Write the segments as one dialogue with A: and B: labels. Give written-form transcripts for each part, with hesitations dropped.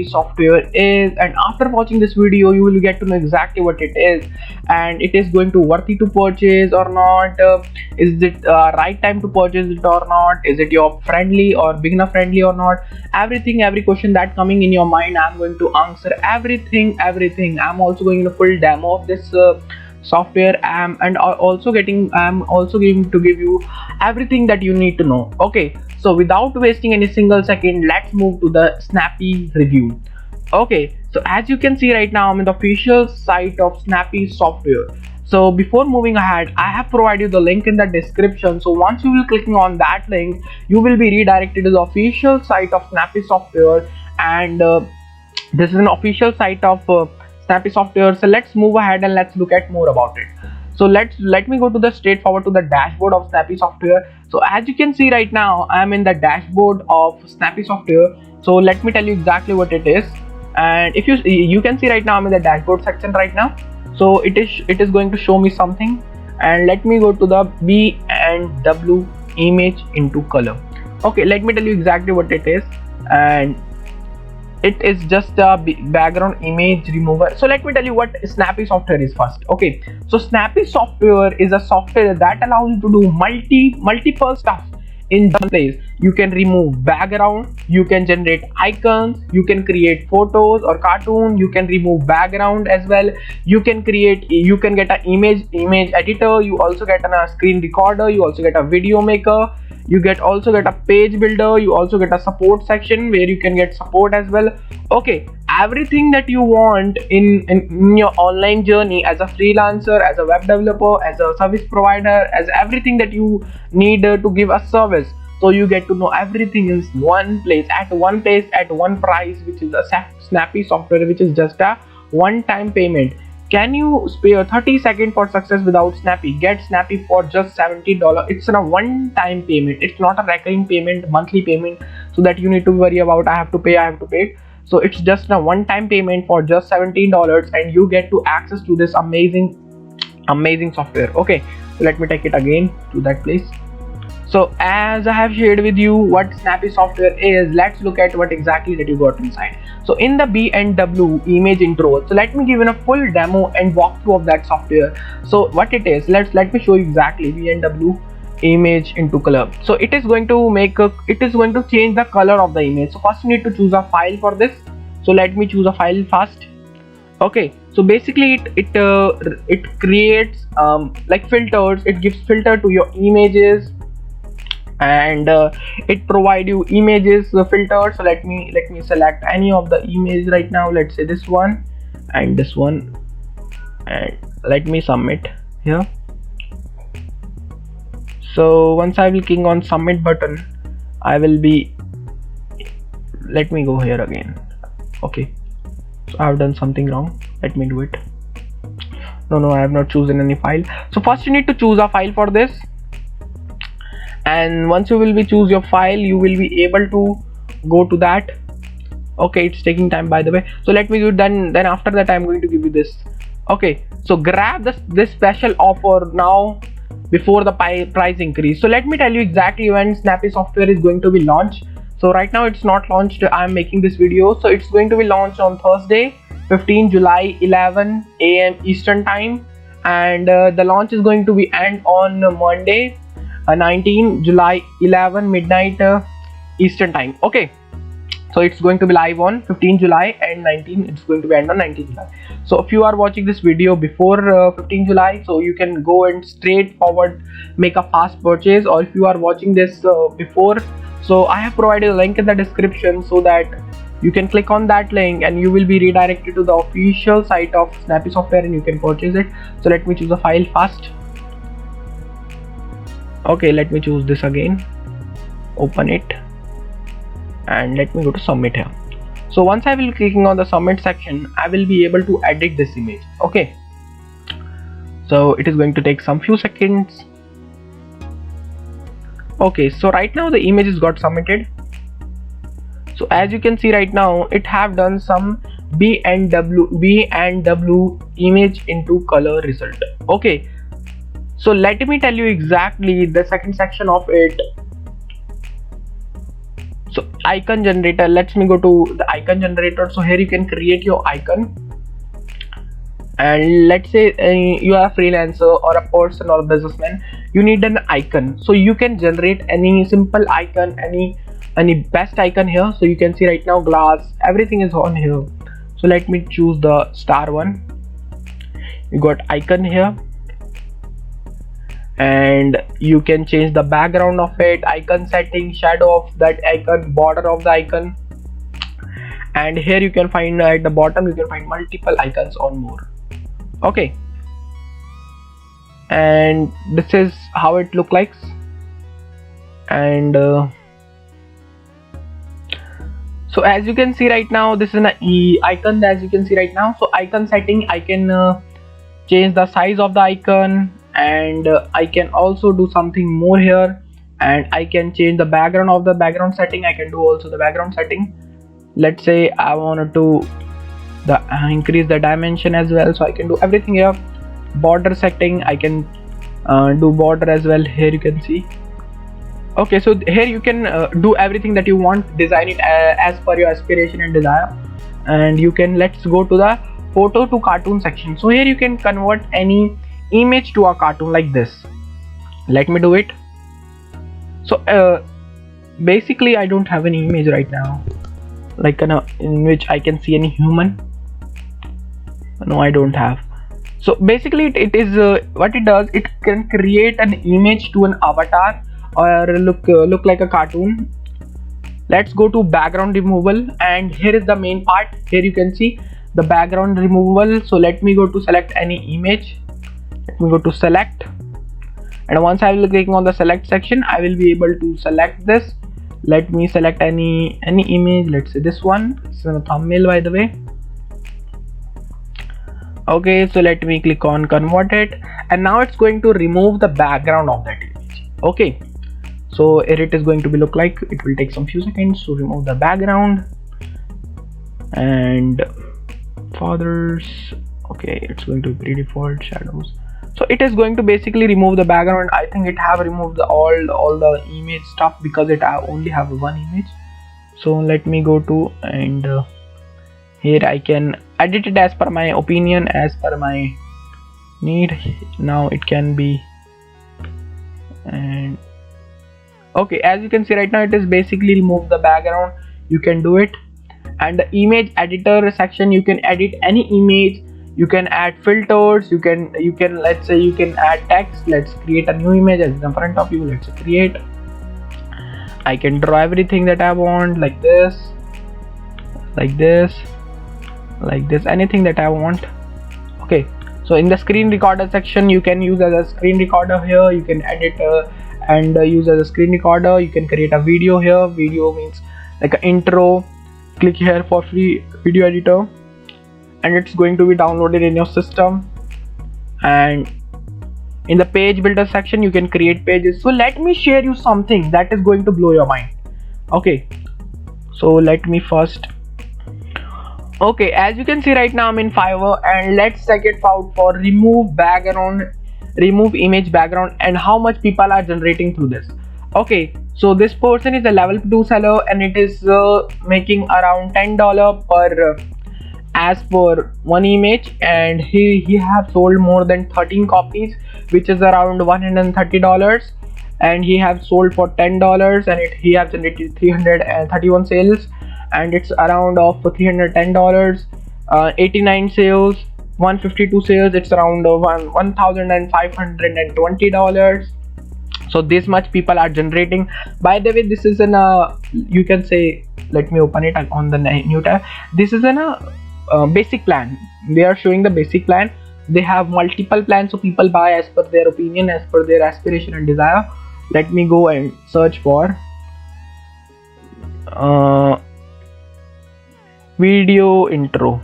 A: Snappy software is, and after watching this video you will get to know exactly what it is, and it is going to worthy to purchase or not. Is it right time to purchase it or not? Is it your friendly or beginner friendly or not? Every question that coming in your mind, I'm going to answer everything. I'm also going to full demo of this software, and I'm also going to give you everything that you need to know. Okay, so without wasting any single second, let's move to the Snappy review. Okay, so as you can see right now, I'm in the official site of Snappy software. So before moving ahead, I have provided the link in the description. So once you will clicking on that link, you will be redirected to the official site of Snappy software, and this is an official site of Snappy software. So let's move ahead and let's look at more about it. So let me go to the straightforward to the dashboard of Snappy software. So as you can see right now, I am in the dashboard of Snappy software. So let me tell you exactly what it is. And if you can see right now, I'm in the dashboard section right now. So it is going to show me something, and let me go to the B and W image into color. Okay, let me tell you exactly what it is, and it is just a background image remover. So let me tell you what Snappy software is first. Okay, so Snappy software is a software that allows you to do multiple stuff in one place. You can remove background, you can generate icons, you can create photos or cartoon, you can remove background as well, you can get an image editor, you also get a screen recorder, you also get a video maker, you also get a page builder, you also get a support section where you can get support as well. Okay, everything that you want in your online journey as a freelancer, as a web developer, as a service provider, as everything that you need to give a service. So you get to know everything in one place, at one price, which is a Snappy software, which is just a one-time payment. Can you spare 30 seconds for success without Snappy? Get Snappy for just $70. It's a one-time payment. It's not a recurring payment, monthly payment, so that you need to worry about I have to pay. So it's just a one-time payment for just $17, and you get to access to this amazing software. Okay, so let me take it again to that place. So as I have shared with you what Snappy software is, let's look at what exactly that you got inside. So in the B and W image intro, so let me give you a full demo and walkthrough of that software. So what it is, let me show you exactly. B and W image into color. So it is going to change the color of the image. So first you need to choose a file for this. So let me choose a file first. Okay, so basically it creates like filters. It gives filter to your images, and it provide you images filter. So let me select any of the image right now. Let's say this one and this one, and let me submit here. So once I will click on submit button, I will be, let me go here again. Okay, so I have done something wrong. Let me do it. No, I have not chosen any file. So first you need to choose a file for this, and once you will be choose your file, you will be able to go to that. Okay, it's taking time, by the way. So let me do it. Then after that I'm going to give you this. Okay, so grab this special offer now before the price increase. So let me tell you exactly when Snappy software is going to be launched. So right now it's not launched. I'm making this video, so it's going to be launched on Thursday, 15 July 11 AM Eastern time, and the launch is going to be end on Monday, 19 July 11 midnight Eastern time. Okay, so it's going to be live on 15 July and 19, it's going to be end on 19 July. So if you are watching this video before 15 July, so you can go and straightforward make a fast purchase, or if you are watching this before, so I have provided a link in the description so that you can click on that link and you will be redirected to the official site of Snappy software and you can purchase it. So let me choose a file first. Okay, let me choose this again, open it, and let me go to submit here. So once I will clicking on the submit section, I will be able to edit this image. Okay, so it is going to take some few seconds. Okay, so right now the images got submitted. So as you can see right now, it have done some B and W image into color result. Okay, so let me tell you exactly the second section of it. So icon generator. Let me go to the icon generator. So here you can create your icon, and let's say you are a freelancer or a person or a businessman, you need an icon. So you can generate any simple icon, any best icon here. So you can see right now glass, everything is on here. So let me choose the star one. You got icon here, and you can change the background of it, icon setting, shadow of that icon, border of the icon, and here you can find at the bottom you can find multiple icons or more. Okay, and this is how it look like. And so as you can see right now, this is an icon. As you can see right now, so icon setting, I can change the size of the icon, and I can also do something more here, and I can change the background of the background setting. I can do also the background setting. Let's say I wanted to increase the dimension as well, so I can do everything here. Border setting, I can do border as well. Here you can see. Okay, so here you can do everything that you want, design it as per your aspiration and desire. And you can, let's go to the photo to cartoon section. So here you can convert any image to a cartoon like this. Let me do it. So basically I don't have any image right now, like in which I can see any human. No, I don't have. So basically it is what it does, it can create an image to an avatar or look like a cartoon. Let's go to background removal, and here is the main part. Here you can see the background removal. So let me go to select any image. Let me go to select, and once I will click on the select section, I will be able to select this. Let me select any image. Let's say this one. It's a thumbnail, by the way. Okay, so let me click on convert it, and now it's going to remove the background of that image. Okay, so here it is going to be look like. It will take some few seconds to remove the background. And fathers, okay, it's going to be default shadows. So it is going to basically remove the background. I think it have removed all the image stuff because it only have one image. So let me go to, and here I can edit it as per my opinion, as per my need. Now it can be, and okay, as you can see right now, it is basically remove the background. You can do it. And the image editor section, you can edit any image. You can add filters. You can let's say you can add text. Let's create a new image as in front of you. Let's create. I can draw everything that I want, like this, like this, like this, anything that I want. Okay, so in the screen recorder section, you can use as a screen recorder here. You can edit and use as a screen recorder. You can create a video here. Video means like an intro. Click here for free video editor, and it's going to be downloaded in your system. And in the page builder section, you can create pages. So let me share you something that is going to blow your mind. Okay, so let me first. Okay, as you can see right now, I'm in Fiverr, and let's check it out for remove background, remove image background, and how much people are generating through this. Okay, so this person is a level 2 seller, and it is making around $10 per as per one image, and he have sold more than 13 copies, which is around $130, and he have sold for $10, and he have generated 331 sales, and it's around of $310. 89 sales, 152 sales, it's around $1,520. So this much people are generating. By the way, this is an you can say, let me open it on the new tab. This is an basic plan. They are showing the basic plan. They have multiple plans, so people buy as per their opinion, as per their aspiration and desire. Let me go and search for video intro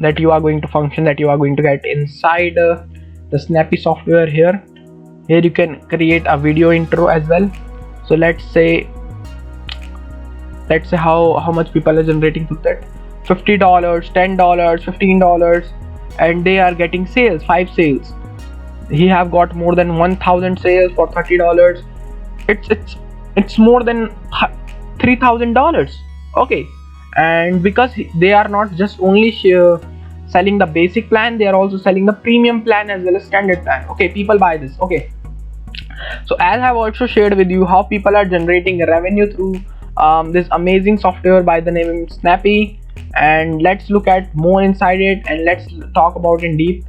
A: that you are going to function, that you are going to get inside the Snappy software. Here you can create a video intro as well. So let's say how much people are generating through that. $50, $10, $15, and they are getting sales, 5 sales. He have got more than 1,000 sales for $30. It's it's more than $3,000. Okay, and because they are not just only selling the basic plan, they are also selling the premium plan as well as standard plan. Okay, people buy this. Okay, so as I've also shared with you how people are generating revenue through this amazing software by the name Snappy, and let's look at more inside it and let's talk about in deep.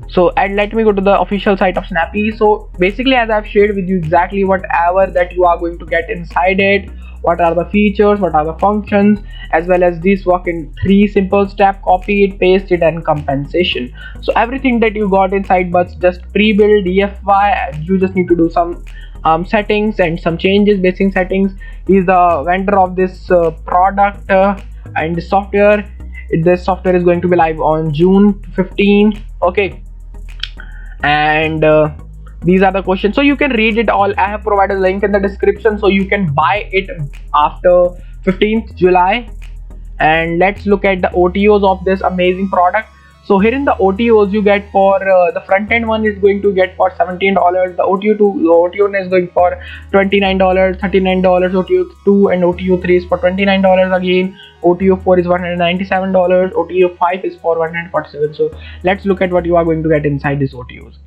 A: So, and let me go to the official site of Snappy. So basically, as I've shared with you exactly whatever that you are going to get inside it, what are the features, what are the functions, as well as these work in 3 simple steps: copy it, paste it, and compensation. So everything that you got inside but just pre-built EFY, you just need to do some settings and some changes, basic settings. He's the vendor of this product and the software. This software is going to be live on June 15. Okay, and these are the questions, so you can read it all. I have provided a link in the description so you can buy it after 15th July. And let's look at the OTOs of this amazing product. So here in the OTOs you get for the front end one is going to get for $17, the OTO is going for $29, $39, OTO 2 and OTO 3 is for $29 again, OTO 4 is $197, OTO 5 is for $147. So let's look at what you are going to get inside these OTOs.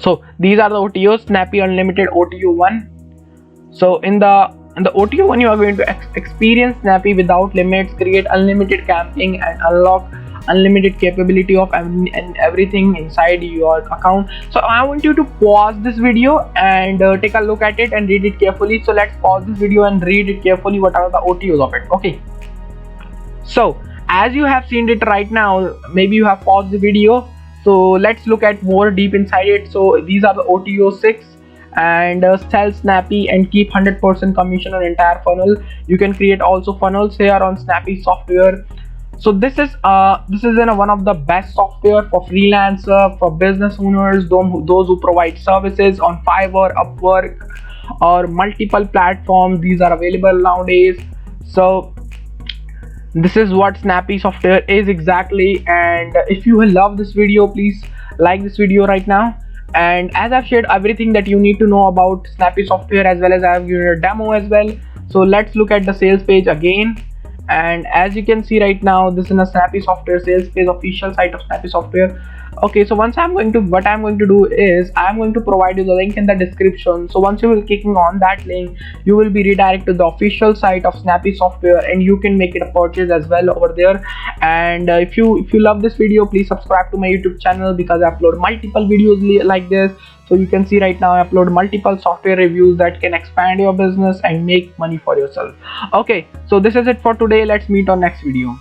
A: So these are the OTOs: Snappy Unlimited OTO 1. So in the OTO 1 you are going to experience Snappy without limits, create unlimited camping, and unlock unlimited capability of everything inside your account. So I want you to pause this video and take a look at it and read it carefully. So let's pause this video and read it carefully, what are the OTOs of it. Okay, so as you have seen it right now, maybe you have paused the video, so let's look at more deep inside it. So these are the OTO 6, and sell Snappy and keep 100% commission on entire funnel. You can create also funnels here on Snappy software. So this is one of the best software for freelancer, for business owners, those who provide services on Fiverr, Upwork, or multiple platforms. These are available nowadays. So this is what Snappy software is exactly. And if you love this video, please like this video right now. And as I've shared everything that you need to know about Snappy software, as well as I have given a demo as well. So let's look at the sales page again. And as you can see right now, this is a Snappy software sales page, official site of Snappy software. Okay, so what I'm going to do is I'm going to provide you the link in the description. So once you will clicking on that link, you will be redirected to the official site of Snappy software, and you can make it a purchase as well over there. And if you love this video, please subscribe to my YouTube channel, because I upload multiple videos like this. So you can see right now I upload multiple software reviews that can expand your business and make money for yourself. Okay, so this is it for today. Let's meet on next video.